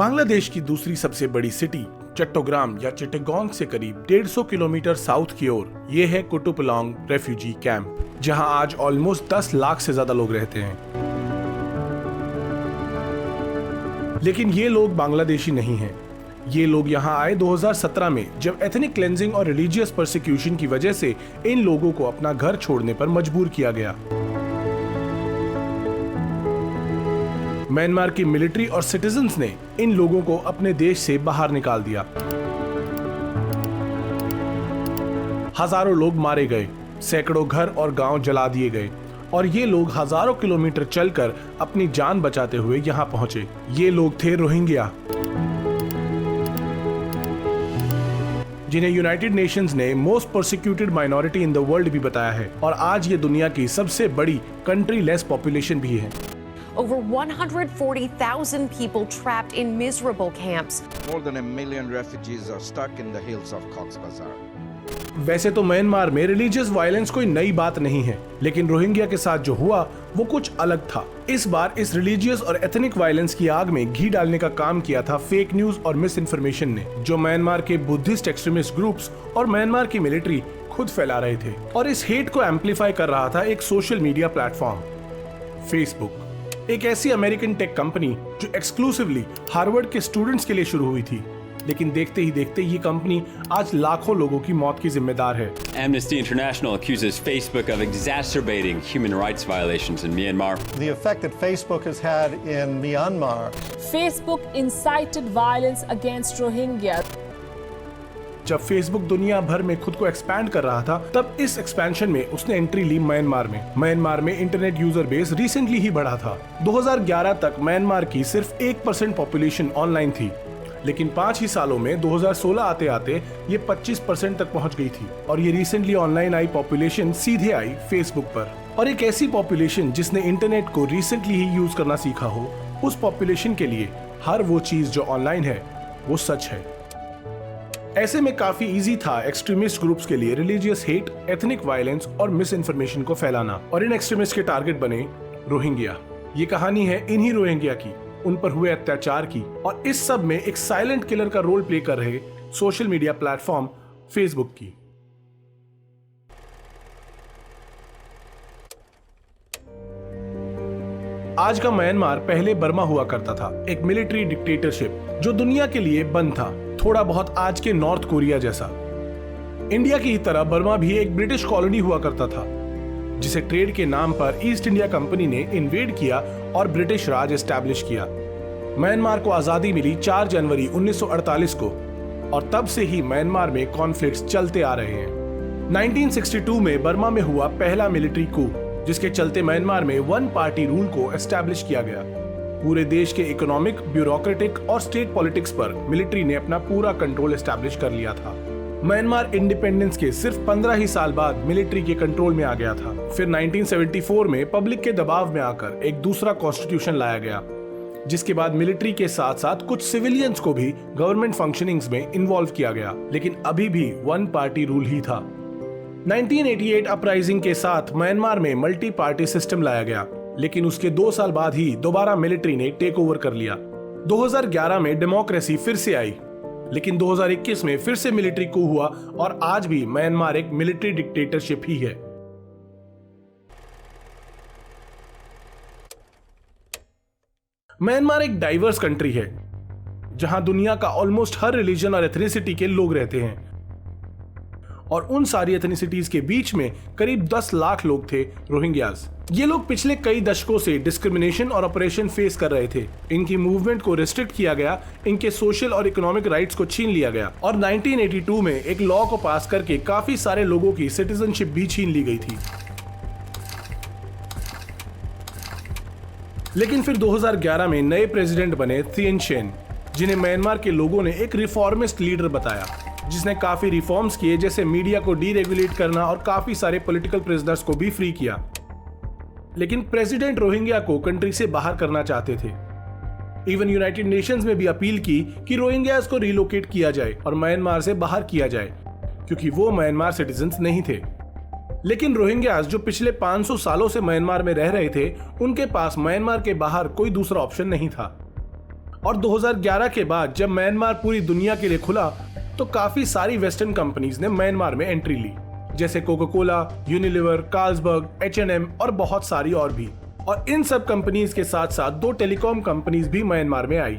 बांग्लादेश की दूसरी सबसे बड़ी सिटी चट्टोग्राम या चिट्टगांग से करीब 150 किलोमीटर साउथ की ओर ये है कुटुपलोंग रेफ्यूजी कैंप, जहां आज ऑलमोस्ट 10 लाख से ज्यादा लोग रहते हैं। लेकिन ये लोग बांग्लादेशी नहीं हैं। ये लोग यहाँ आए 2017 में, जब एथनिक क्लेंजिंग और रिलीजियस परसिक्यूशन की वजह से इन लोगों को अपना घर छोड़ने पर मजबूर किया गया। म्यांमार की मिलिट्री और सिटीजन्स ने इन लोगों को अपने देश से बाहर निकाल दिया। हजारों लोग मारे गए, सैकड़ों घर और गांव जला दिए गए और ये लोग हजारों किलोमीटर चलकर अपनी जान बचाते हुए यहाँ पहुंचे। ये लोग थे रोहिंग्या, जिन्हें यूनाइटेड नेशंस ने most persecuted minority in the world भी बताया है और आज ये दुनिया की सबसे बड़ी कंट्री लेस पॉपुलेशन भी है। Over 140,000 people trapped in miserable camps. More than 1 million refugees are stuck in the hills of Cox's Bazar. वैसे तो म्यांमार में रिलीजियस वायलेंस कोई नई बात नहीं है, लेकिन रोहिंग्या के साथ जो हुआ वो कुछ अलग था। इस बार इस रिलीजियस और एथनिक वायलेंस की आग में घी डालने का काम किया था फेक न्यूज और मिस इन्फॉर्मेशन ने, जो म्यांमार के बुद्धिस्ट एक्सट्रीमिस्ट ग्रुप्स और म्यांमार की मिलिट्री खुद फैला रहे थे। और इस हेट को एम्पलीफाई कर रहा था एक सोशल मीडिया प्लेटफॉर्म फेसबुक, एक ऐसी अमेरिकन टेक कंपनी जो एक्सक्लूसिवली हार्वर्ड के स्टूडेंट्स के लिए शुरू हुई थी। लेकिन देखते ही देखते ये कंपनी आज लाखों लोगों की मौत की जिम्मेदार है। Amnesty International accuses Facebook of exacerbating human rights violations in Myanmar. The effect that Facebook has had in Myanmar. Facebook incited violence against Rohingya. जब फेसबुक दुनिया भर में खुद को एक्सपैंड कर रहा था, तब इस एक्सपेंशन में उसने एंट्री ली म्यांमार में। म्यांमार में इंटरनेट यूजर बेस रिसेंटली ही बढ़ा था। 2011 तक म्यांमार की सिर्फ 1% पॉपुलेशन ऑनलाइन थी, लेकिन 5 ही सालों में 2016 आते आते ये 25% तक पहुंच गई थी। और ये रिसेंटली ऑनलाइन आई पॉपुलेशन सीधे आई फेसबुक पर। और एक ऐसी पॉपुलेशन जिसने इंटरनेट को रिसेंटली ही यूज करना सीखा हो, उस पॉपुलेशन के लिए हर वो चीज जो ऑनलाइन है वो सच है। ऐसे में काफी इजी था एक्सट्रीमिस्ट ग्रुप्स के लिए रिलीजियस हेट, एथनिक वायलेंस और मिस इन्फॉर्मेशन को फैलाना, और इन एक्सट्रीमिस्ट के टारगेट बने रोहिंग्या। ये कहानी है इन्हीं रोहिंग्या की, उन पर हुए अत्याचार की, और इस सब में एक साइलेंट किलर का रोल प्ले कर रहे सोशल मीडिया प्लेटफॉर्म फेसबुक की। आज का म्यांमार पहले बर्मा हुआ करता था, एक मिलिट्री डिक्टेटरशिप जो दुनिया के लिए बंद था, थोड़ा बहुत आज के नॉर्थ कोरिया जैसा। इंडिया की तरह बर्मा भी एक ब्रिटिश कॉलोनी हुआ करता था, जिसे ट्रेड के नाम पर ईस्ट इंडिया कंपनी ने इन्वेड किया और ब्रिटिश राज एस्टैब्लिश किया। म्यांमार को आजादी मिली 4 जनवरी 1948 को, और तब से ही म्यांमार में कॉन्फ्लिक्ट्स चलते आ रहे हैं। 1962 में बर्मा में हुआ पहला मिलिट्री कू, जिसके चलते म्यांमार में 1 पार्टी रूल को एस्टैब्लिश किया गया। पूरे देश के इकोनॉमिक, ब्यूरोक्रेटिक और स्टेट पॉलिटिक्स पर मिलिट्री ने अपना पूरा कंट्रोल एस्टैब्लिश कर लिया था। म्यांमार इंडिपेंडेंस के सिर्फ 15 ही साल बाद मिलिट्री के कंट्रोल में आ गया था। फिर 1974 में पब्लिक के दबाव में आकर एक दूसरा कॉन्स्टिट्यूशन लाया गया, जिसके बाद मिलिट्री के साथ साथ कुछ सिविलियंस को भी गवर्नमेंट फंक्शनिंग्स में इन्वॉल्व किया गया, लेकिन अभी भी 1 पार्टी रूल ही था। 1988 अपराइजिंग के साथ म्यांमार में मल्टी पार्टी सिस्टम लाया गया, लेकिन उसके 2 साल बाद ही दोबारा मिलिट्री ने टेक ओवर कर लिया। 2011 में डेमोक्रेसी फिर से आई, लेकिन 2021 में फिर से मिलिट्री कू हुआ और आज भी म्यांमार एक मिलिट्री डिक्टेटरशिप ही है। म्यांमार एक डाइवर्स कंट्री है, जहां दुनिया का ऑलमोस्ट हर रिलीजन और एथनिसिटी के लोग रहते हैं, और उन सारी एथनिसिटीज के बीच में करीब 10 लाख लोग थे रोहिंग्याज। ये लोग पिछले कई दशकों से डिस्क्रिमिनेशन और ऑपरेशन फेस कर रहे थे। इनकी मूवमेंट को रिस्ट्रिक्ट किया गया, इनके सोशल और इकोनॉमिक राइट्स को छीन लिया गया, और 1982 में एक लॉ को पास करके काफी सारे लोगों की सिटीजनशिप भी छीन ली गई थी। लेकिन फिर 2011 में नए प्रेसिडेंट बने थिएन शेन, जिन्हें म्यांमार के लोगों ने एक रिफॉर्मिस्ट लीडर बताया, जिसने काफी रिफॉर्म्स किए, जैसे मीडिया को डीरेगुलेट करना और काफी सारे पॉलिटिकल प्रिजनर्स को भी फ्री किया। लेकिन प्रेसिडेंट रोहिंग्या को कंट्री से बाहर करना चाहते थे। इवन यूनाइटेड नेशंस में भी अपील की कि रोहिंग्यास को रिलोकेट किया जाए और म्यांमार से बाहर किया जाए, क्योंकि वो म्यांमार सिटीजन्स नहीं थे। लेकिन रोहिंग्यास जो पिछले 500 सालों से म्यांमार में रह रहे थे, उनके पास म्यांमार के बाहर कोई दूसरा ऑप्शन नहीं था। और 2011 के बाद जब म्यांमार पूरी दुनिया के लिए खुला तो काफी सारी वेस्टर्न कंपनीज ने म्यांमार में एंट्री ली, जैसे Coca Cola, Unilever, Carlsberg, H&M और बहुत सारी और भी। और इन सब कंपनीज के साथ साथ 2 टेलीकॉम कंपनीज भी म्यांमार में आई,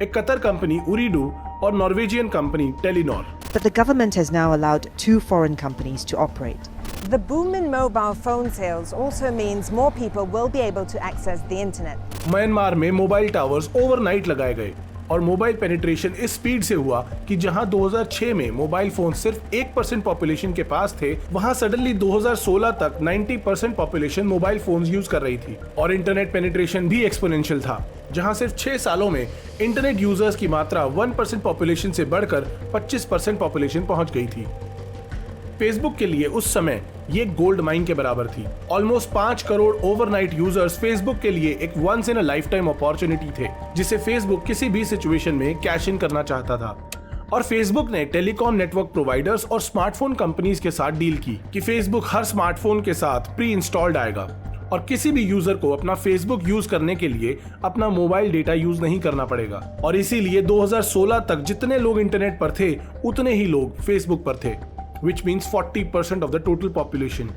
एक कतर कंपनी उरीडू और Norwegian company Telenor. But the government has now allowed 2 foreign companies to operate. The boom in mobile phone sales also means more people will be able to access the internet. Myanmar में mobile towers overnight लगाए गए और mobile penetration इस speed से हुआ कि जहां 2006 में मोबाइल फोन सिर्फ 1% पॉपुलेशन के पास थे, वहां सडनली 2016 तक 90% पॉपुलेशन मोबाइल फोन्स यूज कर रही थी। और इंटरनेट पेनिट्रेशन भी एक्सपोनेंशियल था, जहां सिर्फ 6 सालों में इंटरनेट यूजर्स की मात्रा 1% पॉपुलेशन से बढ़कर 25% पॉपुलेशन पहुंच गई थी। फेसबुक के लिए उस समय ये गोल्ड माइन के बराबर थी। Almost 5 crore overnight users Facebook के लिए एक once in a lifetime opportunity थे, जिसे फेसबुक किसी भी सिचुएशन में कैश इन करना चाहता था। और फेसबुक ने टेलीकॉम नेटवर्क प्रोवाइडर्स और स्मार्टफोन कंपनीज के साथ डील की कि फेसबुक हर स्मार्टफोन के साथ प्री इंस्टॉल्ड आएगा और किसी भी यूजर को अपना फेसबुक यूज करने के लिए अपना मोबाइल डेटा यूज नहीं करना पड़ेगा। और इसीलिए 2016 तक जितने लोग इंटरनेट पर थे उतने ही लोग फेसबुक पर थे, which means 40% of the total population.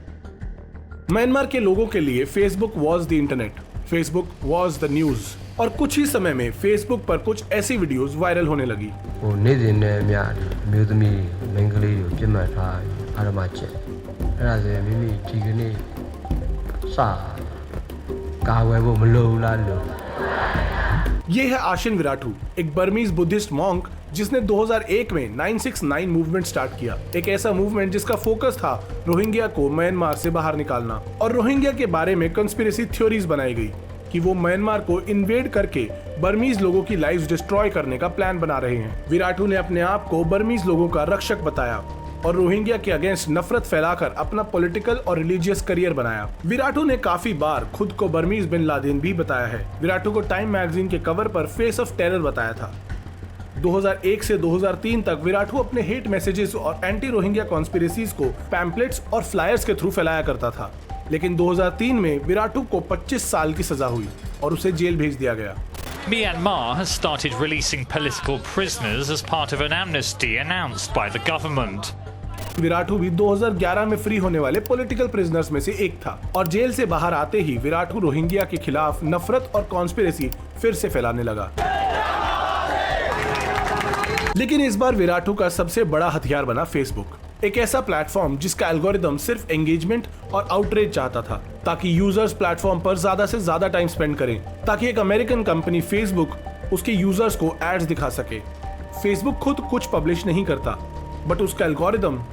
Myanmar के लोगों के लिए Facebook was the internet, Facebook was the news। और कुछ ही समय में फेसबुक पर कुछ ऐसी वीडियोस वायरल होने लगी। ये है आशिन विराटू, एक बर्मीज बुद्धिस्ट मॉन्क जिसने 2001 में 969 मूवमेंट स्टार्ट किया, एक ऐसा मूवमेंट जिसका फोकस था रोहिंग्या को म्यांमार से बाहर निकालना। और रोहिंग्या के बारे में कंस्पिरेसी थ्योरीज बनाई गई कि वो म्यांमार को इन्वेड करके बर्मीज लोगों की लाइव्स डिस्ट्रॉय करने का प्लान बना रहे हैं। विराटू ने अपने आप को बर्मीज लोगों का रक्षक बताया और रोहिंग्या के अगेंस्ट नफरत फैलाकर अपना पॉलिटिकल और रिलीजियस करियर बनाया। विराटू ने काफी बार खुद को बर्मीज बिन लादेन भी बताया है। विराटू को टाइम मैगजीन के कवर पर फेस ऑफ टेरर बताया था। 2001 से 2003 तक विराटू अपने हेट मैसेजेस और एंटी रोहिंग्या कॉन्स्पिरेसीज को पैम्पलेट्स और फ्लायर्स के थ्रू फैलाया करता था। लेकिन 2003 में विराटू को 25 साल की सजा हुई और उसे जेल भेज दिया गया। Myanmar has started releasing political prisoners as part of an amnesty announced by the government. विराटू भी 2011 में फ्री होने वाले पॉलिटिकल प्रिजनर्स में से एक था और जेल से बाहर आते ही विराटू रोहिंग्या के खिलाफ नफरत और कॉन्स्पिरेसी फिर से फैलाने लगा। लेकिन इस बार विराटू का सबसे बड़ा हथियार बना फेसबुक, एक ऐसा प्लेटफॉर्म जिसका एल्गोरिदम सिर्फ एंगेजमेंट और आउटरीच चाहता था, ताकि यूजर्स प्लेटफॉर्म पर ज्यादा से ज्यादा टाइम स्पेंड करें, ताकि एक अमेरिकन कंपनी फेसबुक उसके यूजर्स को एड्स दिखा सके। फेसबुक खुद कुछ पब्लिश नहीं करता, बट उसका algorithm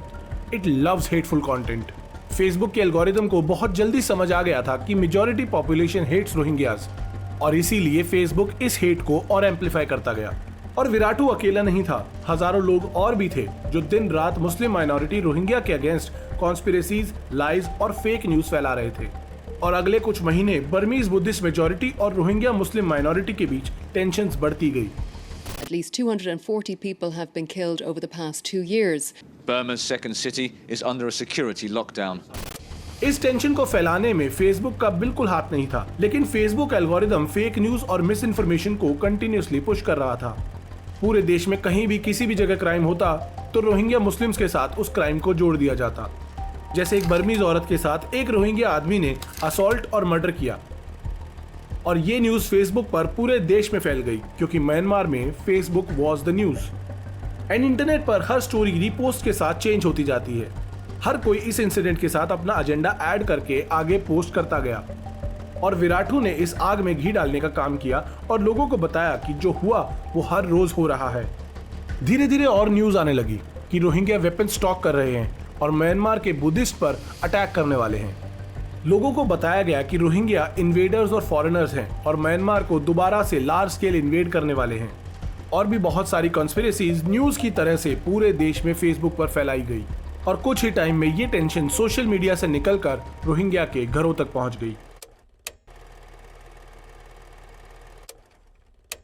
it loves hateful content. Facebook के एल्गोरिदम को बहुत जल्दी समझ आ गया था कि मेजॉरिटी पॉपुलेशन हेट्स रोहिंग्यास और इसीलिए फेसबुक इस हेट को और एम्पलीफाई करता गया। और विराटू अकेला नहीं था, हजारों लोग और भी थे जो दिन रात मुस्लिम माइनॉरिटी रोहिंग्या के अगेंस्ट कॉन्स्पिरेसीज, लाइज और फेक न्यूज फैला रहे थे। और अगले कुछ महीने बर्मीज बुद्धिस्ट मेजॉरिटी और रोहिंग्या मुस्लिम माइनॉरिटी के बीच टेंशंस बढ़ती गई। At least 240 people have been killed over the past 2 years. Burma's second city is under a security lockdown. इस टेंशन को फैलाने में फेसबुक का बिल्कुल हाथ नहीं था, लेकिन फेसबुक एल्गोरिदम फेक न्यूज और मिस इन्फॉर्मेशन को कंटिन्यूअसली पुश कर रहा था। पूरे देश में कहीं भी किसी भी जगह क्राइम होता तो रोहिंग्या मुस्लिम्स के साथ उस क्राइम को जोड़ दिया जाता। जैसे एक बर्मीज औरत के साथ एक रोहिंग्या आदमी ने असॉल्ट और मर्डर किया और ये न्यूज फेसबुक पर पूरे देश में फैल गई, क्योंकि म्यांमार में Facebook was the news. And internet पर हर स्टोरी रीपोस्ट के साथ चेंज होती जाती है। हर कोई इस इंसिडेंट के साथ अपना एजेंडा ऐड करके आगे पोस्ट करता गया और विराटू ने इस आग में घी डालने का काम किया और लोगों को बताया कि जो हुआ वो हर रोज हो रहा है। धीरे धीरे और न्यूज आने लगी कि रोहिंग्या वेपन स्टॉक कर रहे हैं और म्यांमार के बुद्धिस्ट पर अटैक करने वाले हैं। लोगों को बताया गया कि रोहिंग्या इन्वेडर्स और फॉरेनर्स हैं और म्यांमार को दोबारा से लार्ज स्केल इन्वेड करने वाले हैं। और भी बहुत सारी कॉन्स्पिरेसीज न्यूज की तरह से पूरे देश में फेसबुक पर फैलाई गई और कुछ ही टाइम में ये टेंशन सोशल मीडिया से निकलकर रोहिंग्या के घरों तक पहुंच गई।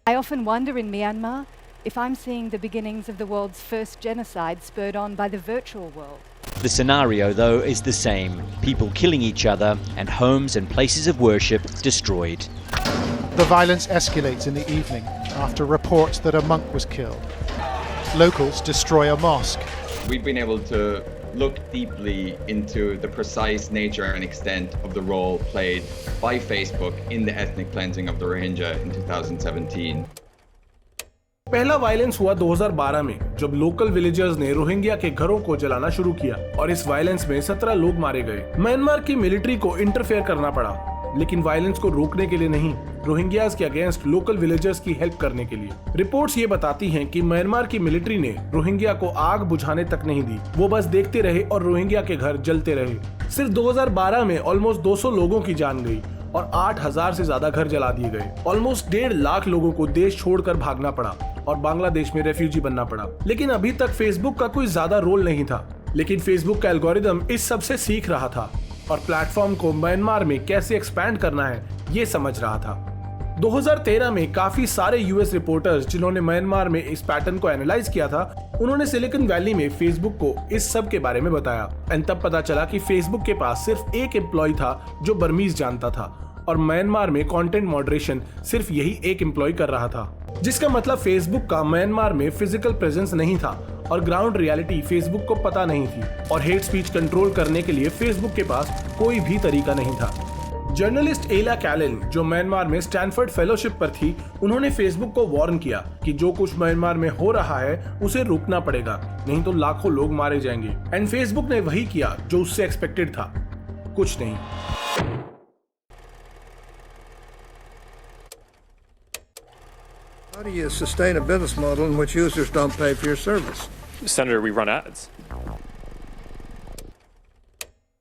I often wonder in Myanmar if I'm seeing the beginnings of the world's first genocide spurred on by the virtual world. The scenario, though, is the same. People killing each other and homes and places of worship destroyed. The violence escalates in the evening. after reports that a monk was killed. Locals destroy a mosque. We've been able to look deeply into the precise nature and extent of the role played by Facebook in the ethnic cleansing of the Rohingya in 2017. पहला violence हुआ 2012 में, जब local villagers ने Rohingya के घरों को जलाना शुरू किया और इस वायलेंस में 17 लोग मारे गए। म्यांमार की मिलिट्री को इंटरफेयर करना पड़ा, लेकिन वायलेंस को रोकने के लिए नहीं, रोहिंग्यास के अगेंस्ट लोकल विलेजर्स की हेल्प करने के लिए। रिपोर्ट्स ये बताती हैं कि म्यांमार की मिलिट्री ने रोहिंग्या को आग बुझाने तक नहीं दी, वो बस देखते रहे और रोहिंग्या के घर जलते रहे। सिर्फ 2012 में ऑलमोस्ट 200 लोगों की जान गई और 8000 से ज्यादा घर जला दिए गए। ऑलमोस्ट 1.5 लाख लोगों को देश छोड़कर भागना पड़ा और बांग्लादेश में रेफ्यूजी बनना पड़ा। लेकिन अभी तक फेसबुक का कोई ज्यादा रोल नहीं था, लेकिन फेसबुक का एल्गोरिदम इस सब से सीख रहा था और प्लेटफॉर्म को म्यांमार में कैसे एक्सपैंड करना है ये समझ रहा था। 2013 में काफी सारे यूएस रिपोर्टर्स जिन्होंने म्यांमार में इस पैटर्न को एनालाइज किया था, उन्होंने सिलिकॉन वैली में फेसबुक को इस सब के बारे में बताया। एंड तब पता चला कि फेसबुक के पास सिर्फ एक एम्प्लॉय था जो बर्मीज जानता था और म्यांमार में कंटेंट मॉडरेशन सिर्फ यही एक एम्प्लॉय कर रहा था, जिसका मतलब फेसबुक का म्यांमार में फिजिकल प्रेजेंस नहीं था और ग्राउंड रियलिटी फेसबुक को पता नहीं थी और हेट स्पीच कंट्रोल करने के लिए फेसबुक के पास कोई भी तरीका नहीं था। जर्नलिस्ट एला कैलन, जो म्यांमार में स्टैनफोर्ड फेलोशिप पर थी, उन्होंने फेसबुक को वार्न किया कि जो कुछ म्यांमार में हो रहा है उसे रोकना पड़ेगा, नहीं तो लाखों लोग मारे जाएंगे। एंड फेसबुक ने वही किया जो उससे एक्सपेक्टेड था, कुछ नहीं। How do you sustain a business model in which users don't pay for your service? Senator, we run ads.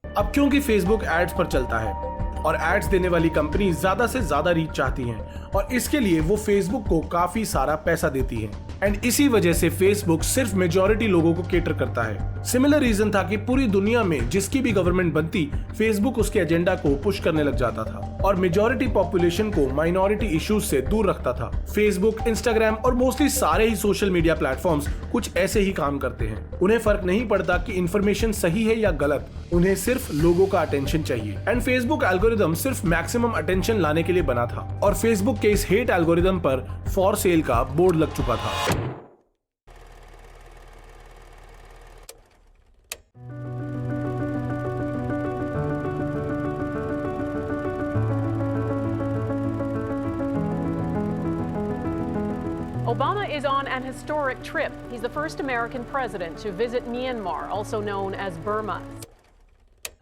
अब क्योंकि फेसबुक एड्स पर चलता है और एड्स देने वाली कंपनी ज्यादा से ज्यादा रीच चाहती हैं और इसके लिए वो फेसबुक को काफी सारा पैसा देती है एंड इसी वजह से फेसबुक सिर्फ मेजॉरिटी लोगों को केटर करता है। सिमिलर रीजन था कि पूरी दुनिया में जिसकी भी गवर्नमेंट बनती, फेसबुक उसके एजेंडा को पुश करने लग जाता था और मेजॉरिटी पॉपुलेशन को माइनॉरिटी इश्यूज से दूर रखता था। फेसबुक, इंस्टाग्राम और मोस्टली सारे ही सोशल मीडिया प्लेटफॉर्म्स कुछ ऐसे ही काम करते हैं। उन्हें फर्क नहीं पड़ता कि इंफॉर्मेशन सही है या गलत, उन्हें सिर्फ लोगों का अटेंशन चाहिए। एंड फेसबुक एल्गोरिदम सिर्फ मैक्सिमम अटेंशन लाने के लिए बना था और फेसबुक के इस हेट एल्गोरिदम पर फॉर सेल का बोर्ड लग चुका था। Obama is on an historic trip. He's the first American president to visit Myanmar, also known as Burma.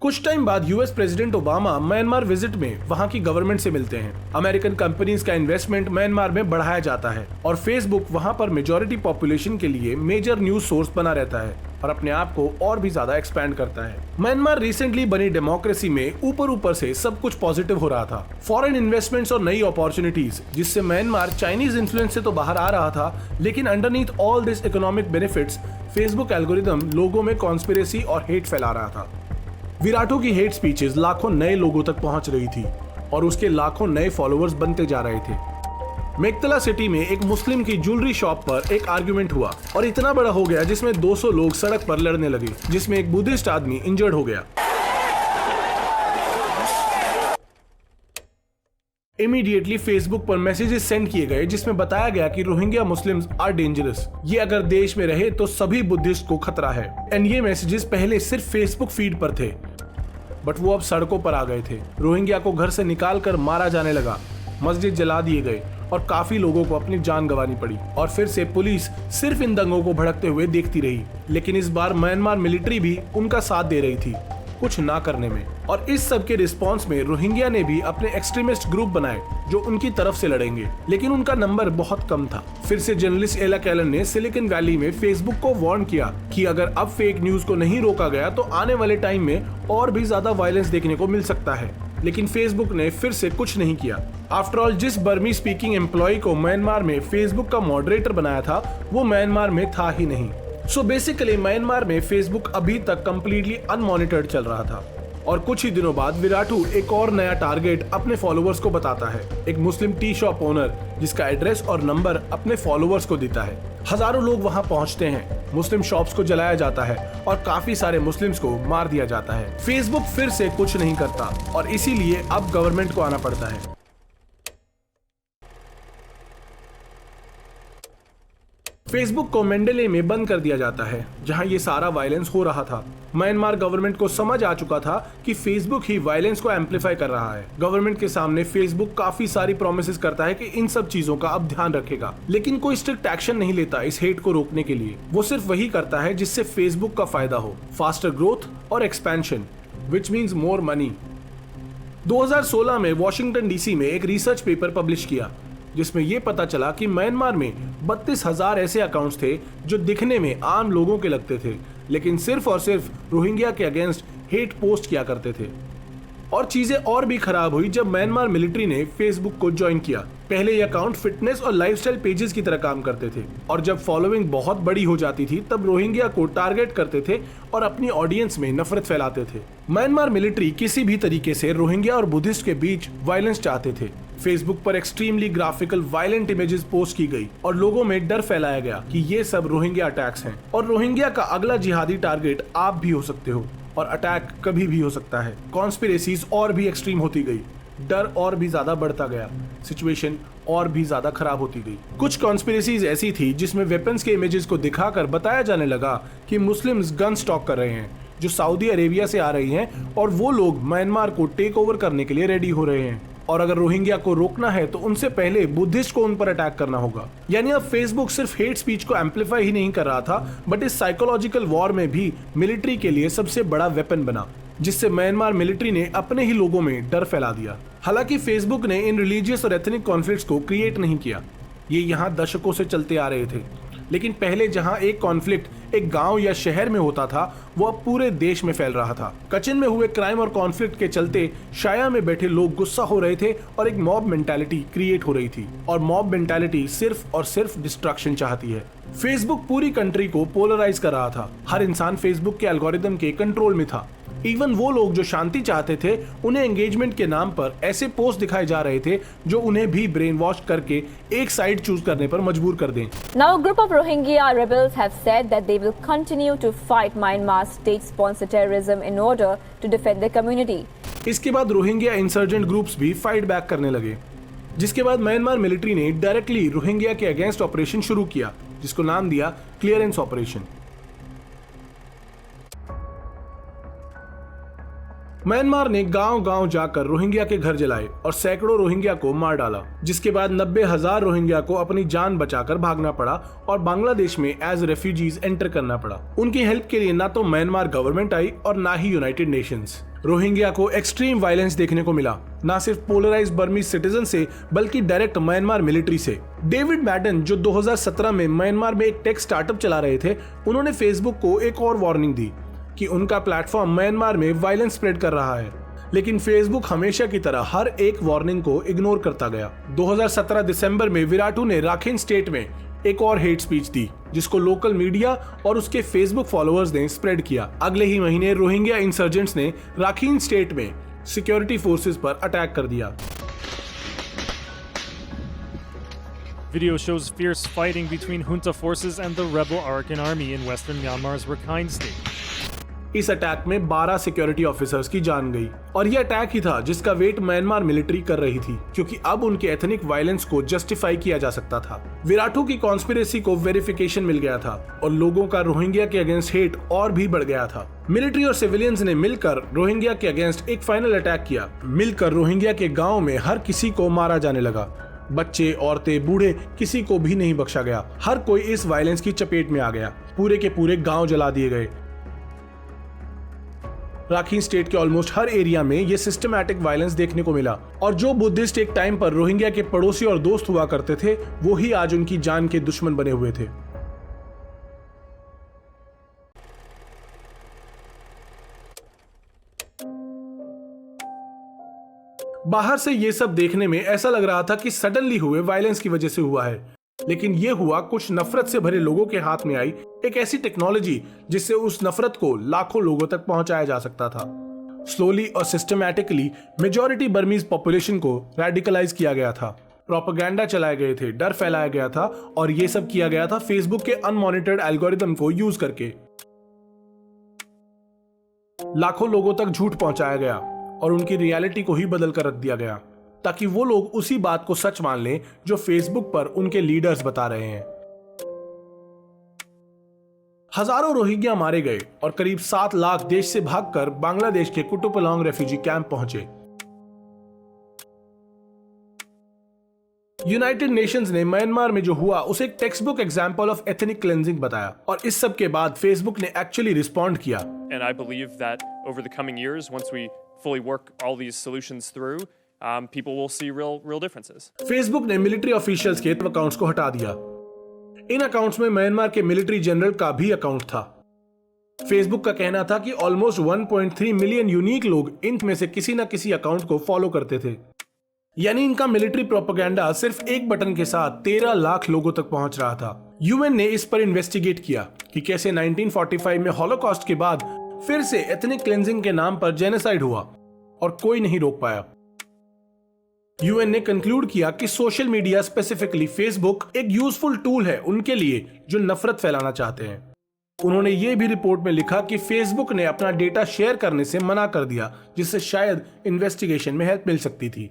कुछ टाइम बाद US president Obama Myanmar visit में वहां की गवर्नमेंट से मिलते हैं। अमेरिकन कंपनीज का इन्वेस्टमेंट म्यांमार में बढ़ाया जाता है और फेसबुक वहां पर मेजॉरिटी पॉपुलेशन के लिए मेजर न्यूज सोर्स बना रहता है और अपने आप को और भी ज्यादा एक्सपैंड करता है। म्यांमार रिसेंटली बनी डेमोक्रेसी में ऊपर से सब कुछ पॉजिटिव हो रहा था। फॉरेन इन्वेस्टमेंट्स और नई अपॉर्चुनिटीज, जिससे म्यांमार चाइनीज इन्फ्लुएंस से तो बाहर आ रहा था, लेकिन underneath all this economic benefits Facebook algorithm लोगों में कॉन्स्पिरेसी और हेट फैला रहा था। विराटू की हेट स्पीचेस लाखों नए लोगों तक पहुंच रही थी और उसके लाखों नए फॉलोअर्स बनते जा रहे थे। मेक्तला सिटी में एक मुस्लिम की ज्वेलरी शॉप पर एक आर्गुमेंट हुआ और इतना बड़ा हो गया जिसमें 200 लोग सड़क पर लड़ने लगे, जिसमें एक बुद्धिस्ट आदमी इंजर्ड हो गया। इमीडिएटली फेसबुक पर मैसेजेस सेंड किए गए जिसमें बताया गया कि रोहिंग्या मुस्लिम्स आर डेंजरस, ये अगर देश में रहे तो सभी बुद्धिस्ट को खतरा है। एंड ये मैसेजेस पहले सिर्फ फेसबुक फीड पर थे, बट वो अब सड़कों पर आ गए थे। रोहिंग्या को घर से निकाल कर मारा जाने लगा, मस्जिद जला दिए गए और काफी लोगों को अपनी जान गंवानी पड़ी। और फिर से पुलिस सिर्फ इन दंगों को भड़कते हुए देखती रही, लेकिन इस बार म्यांमार मिलिट्री भी उनका साथ दे रही थी कुछ ना करने में। और इस सब के रिस्पॉन्स में रोहिंग्या ने भी अपने एक्सट्रीमिस्ट ग्रुप बनाए जो उनकी तरफ से लड़ेंगे, लेकिन उनका नंबर बहुत कम था। फिर से जर्नलिस्ट एला कैलन ने सिलिकॉन वैली में फेसबुक को वार्न किया कि अगर अब फेक न्यूज को नहीं रोका गया तो आने वाले टाइम में और भी ज्यादा वायलेंस देखने को मिल सकता है, लेकिन फेसबुक ने फिर से कुछ नहीं किया। आफ्टर ऑल, जिस बर्मी स्पीकिंग एम्प्लॉय को म्यांमार में फेसबुक का मॉडरेटर बनाया था वो म्यांमार में था ही नहीं। सो बेसिकली म्यांमार में फेसबुक अभी तक कंप्लीटली अनमॉनिटर्ड चल रहा था। और कुछ ही दिनों बाद विराटू एक और नया टारगेट अपने फॉलोअर्स को बताता है, एक मुस्लिम टी शॉप ओनर जिसका एड्रेस और नंबर अपने फॉलोअर्स को देता है। हजारों लोग वहां पहुंचते हैं, मुस्लिम शॉप्स को जलाया जाता है और काफी सारे मुस्लिम्स को मार दिया जाता है। फेसबुक फिर से कुछ नहीं करता और इसीलिए अब गवर्नमेंट को आना पड़ता है। फेसबुक को मेंडेले में बंद कर दिया जाता है जहां ये सारा वायलेंस हो रहा था। म्यांमार गवर्नमेंट को समझ आ चुका था कि फेसबुक ही वायलेंस को एम्पलीफाई कर रहा है। गवर्नमेंट के सामने फेसबुक काफी सारी प्रोमिसेस करता है कि इन सब चीजों का अब ध्यान रखेगा, लेकिन कोई स्ट्रिक्ट एक्शन नहीं लेता इस हेट को रोकने के लिए। वो सिर्फ वही करता है जिससे फेसबुक का फायदा हो, फास्टर ग्रोथ और expansion, which means more money. 2016 में वॉशिंगटन डीसी में एक रिसर्च पेपर पब्लिश किया जिसमें यह पता चला कि म्यांमार में 32,000 ऐसे अकाउंट्स थे जो दिखने में आम लोगों के लगते थे, लेकिन सिर्फ और सिर्फ रोहिंग्या के अगेंस्ट हेट पोस्ट किया करते थे। और चीजें और भी खराब हुई जब म्यांमार मिलिट्री ने फेसबुक को ज्वाइन किया। पहले ये अकाउंट फिटनेस और लाइफस्टाइल पेजेस की तरह काम करते थे और जब फॉलोइंग बहुत बड़ी हो जाती थी तब रोहिंग्या को टारगेट करते थे और अपनी ऑडियंस में नफरत फैलाते थे। म्यांमार मिलिट्री किसी भी तरीके से रोहिंग्या और बुद्धिस्ट के बीच वायलेंस चाहते थे। फेसबुक पर extremely graphical violent images post की गई और लोगों में डर फैलाया गया कि ये सब रोहिंग्या अटैक्स हैं और रोहिंग्या का अगला जिहादी टारगेट आप भी हो सकते हो और अटैक कभी भी हो सकता है। कॉन्स्पिरेसीज और भी एक्सट्रीम होती गई, डर और भी ज्यादा बढ़ता गया, सिचुएशन और भी ज्यादा खराब होती गई। कुछ कॉन्स्पिरेसीज ऐसी थी जिसमें वेपन्स के इमेजेस को दिखाकर बताया जाने लगा कि मुस्लिम्स गन स्टॉक कर रहे हैं जो सऊदी अरेबिया से आ रही हैं और वो लोग म्यांमार को टेक ओवर करने के लिए रेडी हो रहे हैं और अगर रोहिंग्या को रोकना है तो उनसे पहले बुद्धिस्ट को उन पर अटैक करना होगा। यानी अब फेसबुक सिर्फ हेट स्पीच को एम्पलीफाई ही नहीं कर रहा था बट इस साइकोलॉजिकल वॉर में भी मिलिट्री के लिए सबसे बड़ा वेपन बना, जिससे म्यांमार मिलिट्री ने अपने ही लोगों में डर फैला दिया। हालांकि फेसबुक ने इन रिलीजियस और एथनिक कॉन्फ्लिक्ट्स को क्रिएट नहीं किया, ये यहाँ दशकों से चलते आ रहे थे। लेकिन पहले जहां एक कॉन्फ्लिक्ट एक गांव या शहर में होता था वो अब पूरे देश में फैल रहा था। कचिन में हुए क्राइम और कॉन्फ्लिक्ट के चलते शाया में बैठे लोग गुस्सा हो रहे थे और एक मॉब मेंटालिटी क्रिएट हो रही थी और मॉब मेंटालिटी सिर्फ और सिर्फ डिस्ट्रक्शन चाहती है। फेसबुक पूरी कंट्री को पोलराइज कर रहा था। हर इंसान फेसबुक के एल्गोरिदम के कंट्रोल में था। इवन वो लोग जो शांति चाहते थे उन्हें एंगेजमेंट के नाम पर ऐसे पोस्ट दिखाए जा रहे थे जो उन्हें भी ब्रेन वॉश करके एक साइड चूज करने पर मजबूर कर दें। Now a group of Rohingya rebels have said that they will continue to fight Myanmar's state-sponsored terrorism in order to defend their community. इसके बाद रोहिंग्या इंसर्जेंट ग्रुप्स भी फाइट बैक करने लगे, जिसके बाद म्यांमार मिलिट्री ने डायरेक्टली रोहिंग्या के against operation शुरू किया जिसको नाम दिया क्लियरेंस ऑपरेशन। म्यांमार ने गांव-गांव जाकर रोहिंग्या के घर जलाए और सैकड़ों रोहिंग्या को मार डाला, जिसके बाद 90,000 रोहिंग्या को अपनी जान बचाकर भागना पड़ा और बांग्लादेश में एज रेफ्यूजीज एंटर करना पड़ा। उनकी हेल्प के लिए ना तो म्यांमार गवर्नमेंट आई और ना ही यूनाइटेड नेशंस। रोहिंग्या को एक्सट्रीम वायलेंस देखने को मिला, ना सिर्फ पोलराइज्ड बर्मीज सिटीजन से बल्कि डायरेक्ट म्यांमार मिलिट्री से। डेविड मैडन जो 2017 में म्यांमार में एक टेक स्टार्टअप चला रहे थे, उन्होंने फेसबुक को एक और वार्निंग दी कि उनका प्लेटफॉर्म म्यांमार में वायलेंस स्प्रेड कर रहा है, लेकिन फेसबुक हमेशा की तरह हर एक वार्निंग को इग्नोर करता गया। 2017 दिसंबर में विराटू ने राखीन स्टेट में एक और हेट स्पीच दी जिसको लोकल मीडिया और उसके फेसबुक फॉलोअर्स ने स्प्रेड किया। अगले ही महीने रोहिंग्या इंसर्जेंट्स ने राखीन स्टेट में सिक्योरिटी फोर्सेस पर अटैक कर दिया। Video shows fierce fighting between junta forces and the rebel Arakan army in western Myanmar's Rakhine state. इस अटैक में 12 सिक्योरिटी ऑफिसर्स की जान गई और यह अटैक ही था जिसका वेट म्यांमार मिलिट्री कर रही थी, क्योंकि अब उनके एथनिक वायलेंस को जस्टिफाई किया जा सकता था। विराटू की कॉन्स्पिरेसी को वेरिफिकेशन मिल गया था और लोगों का रोहिंग्या के अगेंस्ट हेट और भी बढ़ गया था। मिलिट्री और सिविलियंस ने मिलकर रोहिंग्या के अगेंस्ट एक फाइनल अटैक किया। मिलकर रोहिंग्या के गाँव में हर किसी को मारा जाने लगा। बच्चे, औरतें, बूढ़े, किसी को भी नहीं बख्शा गया। हर कोई इस वायलेंस की चपेट में आ गया। पूरे के पूरे गांव जला दिए गए। राखीन स्टेट के ऑलमोस्ट हर एरिया में ये सिस्टमैटिक वायलेंस देखने को मिला और जो बुद्धिस्ट एक टाइम पर रोहिंग्या के पड़ोसी और दोस्त हुआ करते थे वो ही आज उनकी जान के दुश्मन बने हुए थे। बाहर से ये सब देखने में ऐसा लग रहा था कि सडनली हुए वायलेंस की वजह से हुआ है, लेकिन ये हुआ कुछ नफरत से भरे लोगों के हाथ में आई एक ऐसी टेक्नोलॉजी जिससे उस नफरत को लाखों लोगों तक पहुंचाया जा सकता था। स्लोली और सिस्टमैटिकली मेजॉरिटी बर्मीज पॉपुलेशन को रेडिकलाइज किया गया था, प्रोपेगेंडा चलाए गए थे, डर फैलाया गया था और ये सब किया गया था फेसबुक के अनमॉनिटर्ड एल्गोरिदम को यूज करके। लाखों लोगों तक झूठ पहुंचाया गया और उनकी रियलिटी को ही बदल कर रख दिया गया ताकि वो लोग उसी बात को सच मान लें जो फेसबुक पर उनके लीडर्स बता रहे हैं। हजारों रोहिंग्या मारे गए और करीब 7 लाख देश से भागकर बांग्लादेश के कुटुपलोंग रेफ्यूजी कैंप पहुंचे। यूनाइटेड नेशंस ने म्यांमार में जो हुआ उसे एक text book example of ethnic cleansing बताया और इस सब के बाद फेसबुक ने एक्चुअली रिस्पॉन्ड किया। And I believe that over the coming years, once we fully work all these solutions through, people will see real differences. Facebook ने military officials के अकाउंट्स को हटा दिया। इन अकाउंट्स में म्यांमार के मिलिट्री जनरल का भी अकाउंट था। फेसबुक का कहना था कि ऑलमोस्ट 1.3 मिलियन यूनिक लोग इनमें से किसी न किसी अकाउंट को फॉलो करते थे, यानी इनका मिलिट्री प्रोपेगेंडा सिर्फ एक बटन के साथ 13 लाख लोगों तक पहुंच रहा था। यूएन ने इस पर इन्वेस्टिगेट किया कि कैसे 1945 में हॉलोकॉस्ट के बाद फिर से एथनिक क्लेंजिंग के नाम पर जेनोसाइड हुआ और कोई नहीं रोक पाया। यूएन ने कंक्लूड किया कि सोशल मीडिया, स्पेसिफिकली फेसबुक, एक यूजफुल टूल है उनके लिए जो नफरत फैलाना चाहते हैं। उन्होंने ये भी रिपोर्ट में लिखा कि फेसबुक ने अपना डेटा शेयर करने से मना कर दिया, जिससे शायद इन्वेस्टिगेशन में हेल्प मिल सकती थी।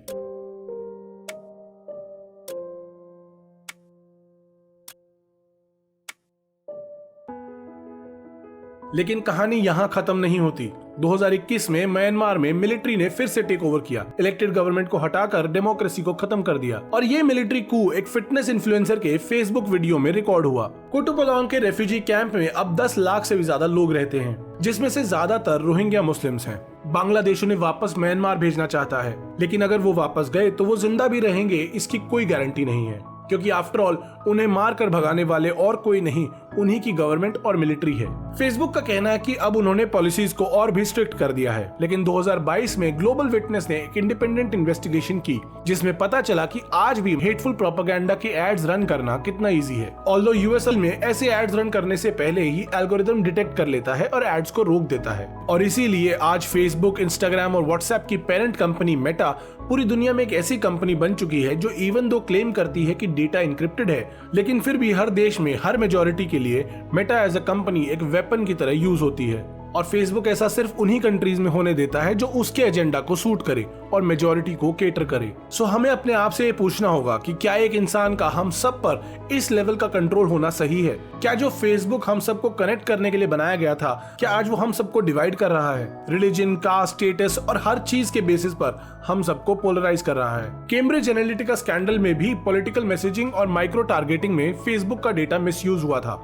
लेकिन कहानी यहां खत्म नहीं होती। 2021 में म्यांमार में मिलिट्री ने फिर से टेक ओवर किया, इलेक्टेड गवर्नमेंट को हटाकर डेमोक्रेसी को खत्म कर दिया और ये मिलिट्री कू एक फिटनेस इन्फ्लुएंसर के फेसबुक वीडियो में रिकॉर्ड हुआ। कुटुपलोंग के रेफ्यूजी कैंप में अब 10 लाख से भी ज्यादा लोग रहते हैं, जिसमें से ज्यादातर रोहिंग्या मुस्लिम्स हैं। बांग्लादेश उन्हें वापस म्यांमार भेजना चाहता है, लेकिन अगर वो वापस गए तो वो जिंदा भी रहेंगे इसकी कोई गारंटी नहीं है, क्योंकि आफ्टर ऑल उन्हें मार कर भगाने वाले और कोई नहीं, उन्हीं की गवर्नमेंट और मिलिट्री है। फेसबुक का कहना है कि अब उन्होंने पॉलिसीज को और भी स्ट्रिक्ट कर दिया है, लेकिन 2022 में ग्लोबल विटनेस ने एक इंडिपेंडेंट इन्वेस्टिगेशन की जिसमें पता चला कि आज भी हेटफुल प्रोपेगेंडा के एड्स रन करना कितना इजी है। ऑल्दो यूएसएल में ऐसे एड्स रन करने से पहले ही एल्गोरिथम डिटेक्ट कर लेता है और एड्स को रोक देता है, और इसीलिए आज फेसबुक, इंस्टाग्राम और व्हाट्सएप की पेरेंट कंपनी मेटा पूरी दुनिया में एक ऐसी कंपनी बन चुकी है जो इवन दो क्लेम करती है कि डेटा इंक्रिप्टेड है, लेकिन फिर भी हर देश में हर मेजॉरिटी के लिए मेटा एज अ कंपनी एक वेपन की तरह यूज होती है। और फेसबुक ऐसा सिर्फ उन्हीं कंट्रीज में होने देता है जो उसके एजेंडा को सूट करे और मेजॉरिटी को केटर करे। सो हमें अपने आप से ये पूछना होगा कि क्या एक इंसान का हम सब पर इस लेवल का कंट्रोल होना सही है? क्या जो फेसबुक हम सबको कनेक्ट करने के लिए बनाया गया था, क्या आज वो हम सबको डिवाइड कर रहा है? रिलीजन, कास्ट, स्टेटस और हर चीज के बेसिस पर हम सबको पोलराइज कर रहा है। कैम्ब्रिज एनालिटिका स्कैंडल में भी पॉलिटिकल मैसेजिंग और माइक्रो टारगेटिंग में फेसबुक का डेटा मिसयूज हुआ था,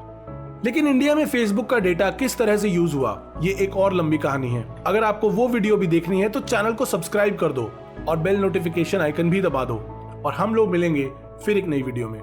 लेकिन इंडिया में फेसबुक का डेटा किस तरह से यूज हुआ, ये एक और लंबी कहानी है। अगर आपको वो वीडियो भी देखनी है तो चैनल को सब्सक्राइब कर दो और बेल नोटिफिकेशन आइकन भी दबा दो, और हम लोग मिलेंगे फिर एक नई वीडियो में।